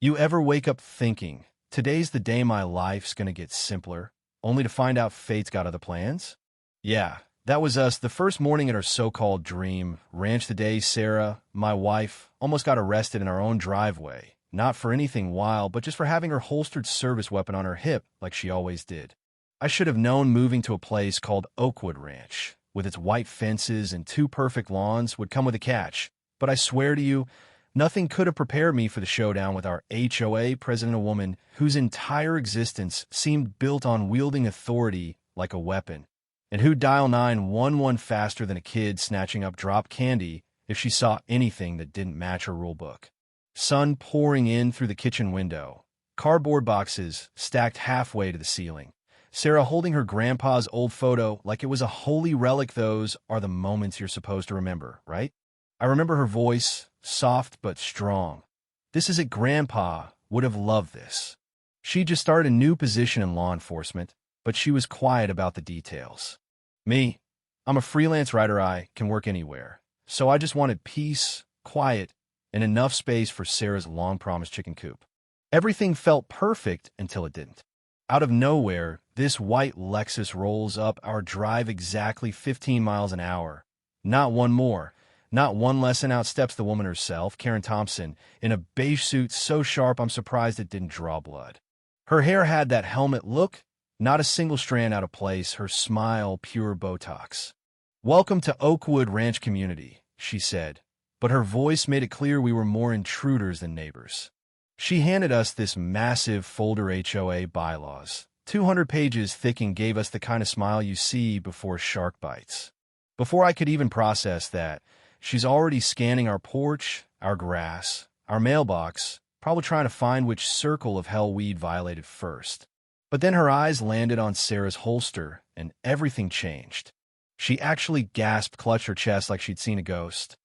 You ever wake up thinking, today's the day my life's gonna get simpler, only to find out fate's got other plans? Yeah, that was us the first morning at our so-called dream ranch. The day Sarah, my wife, almost got arrested in our own driveway. Not for anything wild, but just for having her holstered service weapon on her hip like she always did. I should have known moving to a place called Oakwood Ranch, with its white fences and two perfect lawns, would come with a catch. But I swear to you, nothing could have prepared me for the showdown with our HOA president, a woman whose entire existence seemed built on wielding authority like a weapon, and who'd dial 911 faster than a kid snatching up drop candy if she saw anything that didn't match her rule book. Sun pouring in through the kitchen window, cardboard boxes stacked halfway to the ceiling. Sarah holding her grandpa's old photo like it was a holy relic. Those are the moments you're supposed to remember, right? I remember her voice, soft but strong. "This is it, Grandpa would have loved this." She just started a new position in law enforcement, but she was quiet about the details. Me, I'm a freelance writer. I can work anywhere. So I just wanted peace, quiet, and enough space for Sarah's long-promised chicken coop. Everything felt perfect until it didn't. Out of nowhere, this white Lexus rolls up our drive exactly 15 miles an hour. Not one more. Not one less, and out steps the woman herself, Karen Thompson, in a beige suit so sharp I'm surprised it didn't draw blood. Her hair had that helmet look, not a single strand out of place, her smile pure Botox. "Welcome to Oakwood Ranch community," she said, but her voice made it clear we were more intruders than neighbors. She handed us this massive folder, HOA bylaws, 200 pages thick, and gave us the kind of smile you see before a shark bites. Before I could even process that, she's already scanning our porch, our grass, our mailbox, probably trying to find which circle of hell we'd violated first. But then her eyes landed on Sarah's holster, and everything changed. She actually gasped, clutched her chest like she'd seen a ghost.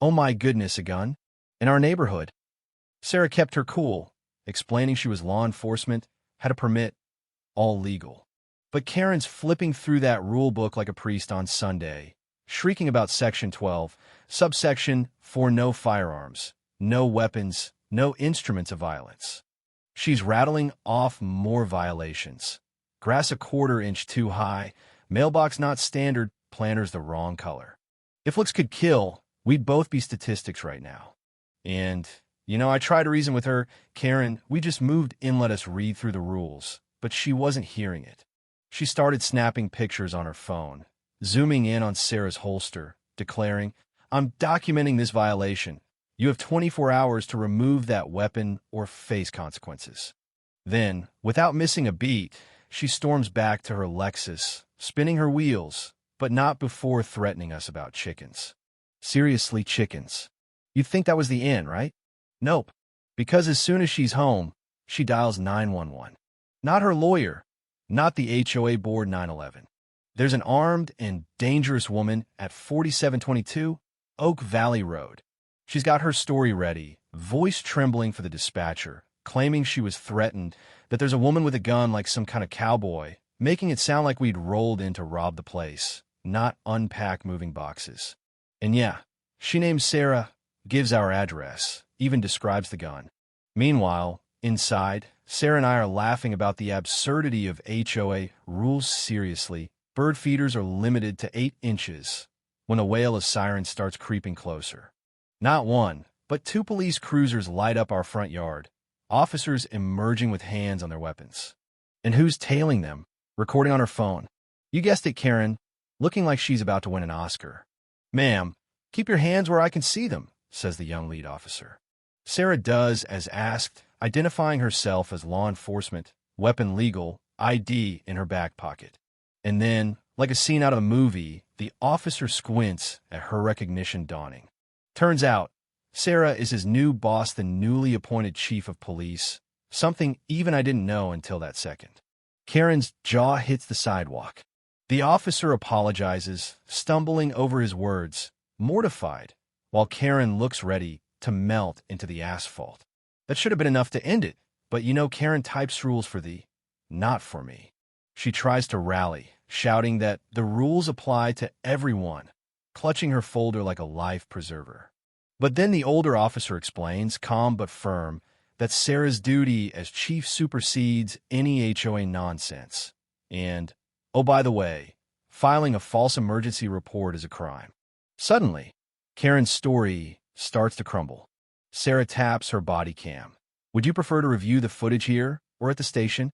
"Oh my goodness, a gun? In our neighborhood?" Sarah kept her cool, explaining she was law enforcement, had a permit, all legal. But Karen's flipping through that rule book like a priest on Sunday, shrieking about Section 12, subsection 4, no firearms, no weapons, no instruments of violence. She's rattling off more violations. Grass a quarter-inch too high, mailbox not standard, planters the wrong color. If looks could kill, we'd both be statistics right now. And, I tried to reason with her, "Karen, we just moved in, let us read through the rules." But she wasn't hearing it. She started snapping pictures on her phone, zooming in on Sarah's holster, declaring, "I'm documenting this violation. You have 24 hours to remove that weapon or face consequences." Then, without missing a beat, she storms back to her Lexus, spinning her wheels, but not before threatening us about chickens. Seriously, chickens. You'd think that was the end, right? Nope. Because as soon as she's home, she dials 911. Not her lawyer, not the HOA board, 911. There's an armed and dangerous woman at 4722 Oak Valley Road. She's got her story ready, voice trembling for the dispatcher, claiming she was threatened, that there's a woman with a gun like some kind of cowboy, making it sound like we'd rolled in to rob the place, not unpack moving boxes. And yeah, she names Sarah, gives our address, even describes the gun. Meanwhile, inside, Sarah and I are laughing about the absurdity of HOA rules. Seriously, bird feeders are limited to 8 inches when a wail of sirens starts creeping closer. Not one, but 2 police cruisers light up our front yard, officers emerging with hands on their weapons. And who's tailing them? Recording on her phone. You guessed it, Karen, looking like she's about to win an Oscar. "Ma'am, keep your hands where I can see them," says the young lead officer. Sarah does as asked, identifying herself as law enforcement, weapon legal, ID in her back pocket. And then, like a scene out of a movie, the officer squints at her recognition dawning. Turns out, Sarah is his new boss, the newly appointed chief of police, something even I didn't know until that second. Karen's jaw hits the sidewalk. The officer apologizes, stumbling over his words, mortified, while Karen looks ready to melt into the asphalt. That should have been enough to end it, but Karen types rules for thee, not for me. She tries to rally, shouting that the rules apply to everyone, clutching her folder like a life preserver. But then the older officer explains, calm but firm, that Sarah's duty as chief supersedes any HOA nonsense. And, oh, by the way, filing a false emergency report is a crime. Suddenly, Karen's story starts to crumble. Sarah taps her body cam. Would you prefer to review the footage here or at the station?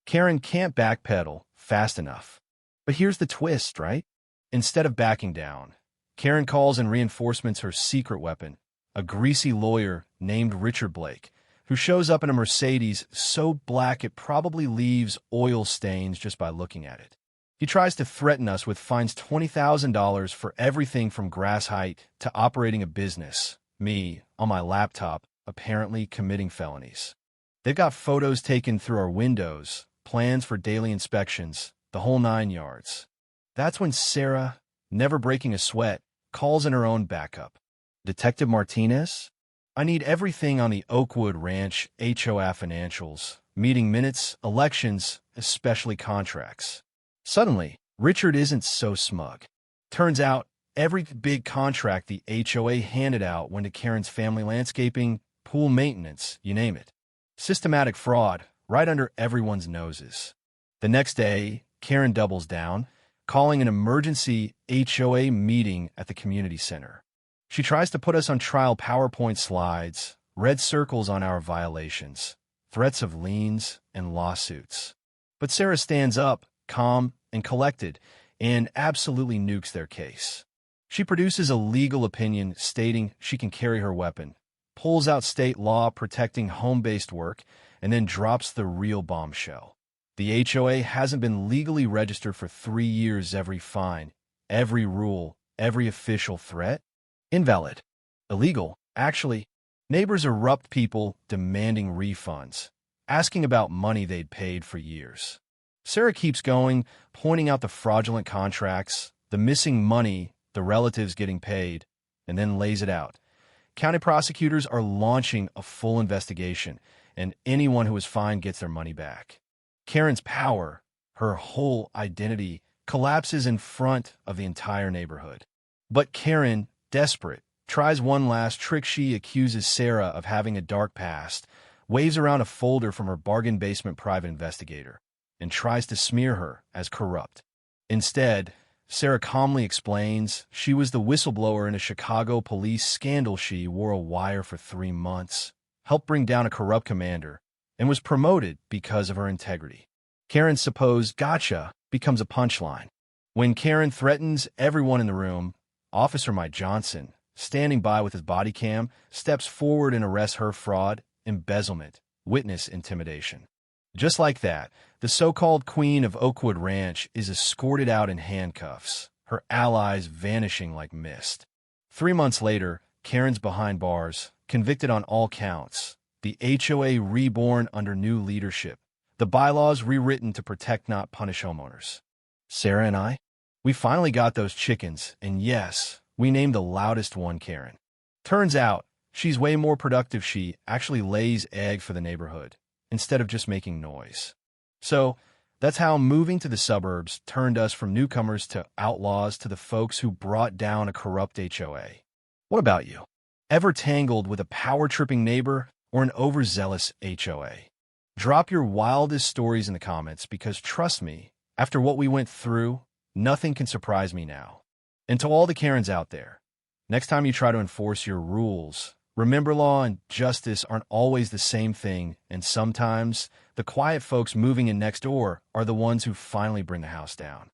Karen can't backpedal fast enough. But here's the twist, right? Instead of backing down, Karen calls in reinforcements her secret weapon, a greasy lawyer named Richard Blake, who shows up in a Mercedes so black it probably leaves oil stains just by looking at it. He tries to threaten us with fines $20,000 for everything from grass height to operating a business, me, on my laptop, apparently committing felonies. They've got photos taken through our windows, plans for daily inspections, the whole 9 yards. That's when Sarah, never breaking a sweat, calls in her own backup. Detective Martinez? I need everything on the Oakwood Ranch HOA financials, meeting minutes, elections, especially contracts. Suddenly, Richard isn't so smug. Turns out, every big contract the HOA handed out went to Karen's family landscaping, pool maintenance, you name it. Systematic fraud, right under everyone's noses. The next day, Karen doubles down, calling an emergency HOA meeting at the community center. She tries to put us on trial PowerPoint slides, red circles on our violations, threats of liens and lawsuits. But Sarah stands up, calm and collected, and absolutely nukes their case. She produces a legal opinion stating she can carry her weapon, pulls out state law protecting home-based work, and then drops the real bombshell. The HOA hasn't been legally registered for 3 years. Every fine, every rule, every official threat? Invalid. Illegal. Actually, neighbors erupt, people demanding refunds, asking about money they'd paid for years. Sarah keeps going, pointing out the fraudulent contracts, the missing money, the relatives getting paid, and then lays it out. County prosecutors are launching a full investigation, and anyone who is fined gets their money back. Karen's power, her whole identity, collapses in front of the entire neighborhood. But Karen, desperate, tries one last trick. She accuses Sarah of having a dark past, waves around a folder from her bargain basement private investigator, and tries to smear her as corrupt. Instead, Sarah calmly explains she was the whistleblower in a Chicago police scandal. She wore a wire for 3 months, helped bring down a corrupt commander, and was promoted because of her integrity. Karen's supposed gotcha becomes a punchline. When Karen threatens everyone in the room, Officer Mike Johnson, standing by with his body cam, steps forward and arrests her fraud, embezzlement, witness intimidation. Just like that, the so-called queen of Oakwood Ranch is escorted out in handcuffs, her allies vanishing like mist. 3 months later, Karen's behind bars, convicted on all counts, the HOA reborn under new leadership, the bylaws rewritten to protect not punish homeowners. Sarah and I, we finally got those chickens, and yes, we named the loudest one Karen. Turns out, she's way more productive. She actually lays egg for the neighborhood, instead of just making noise. So, that's how moving to the suburbs turned us from newcomers to outlaws to the folks who brought down a corrupt HOA. What about you? Ever tangled with a power-tripping neighbor or an overzealous HOA? Drop your wildest stories in the comments because trust me, after what we went through, nothing can surprise me now. And to all the Karens out there, next time you try to enforce your rules, remember law and justice aren't always the same thing, and sometimes the quiet folks moving in next door are the ones who finally bring the house down.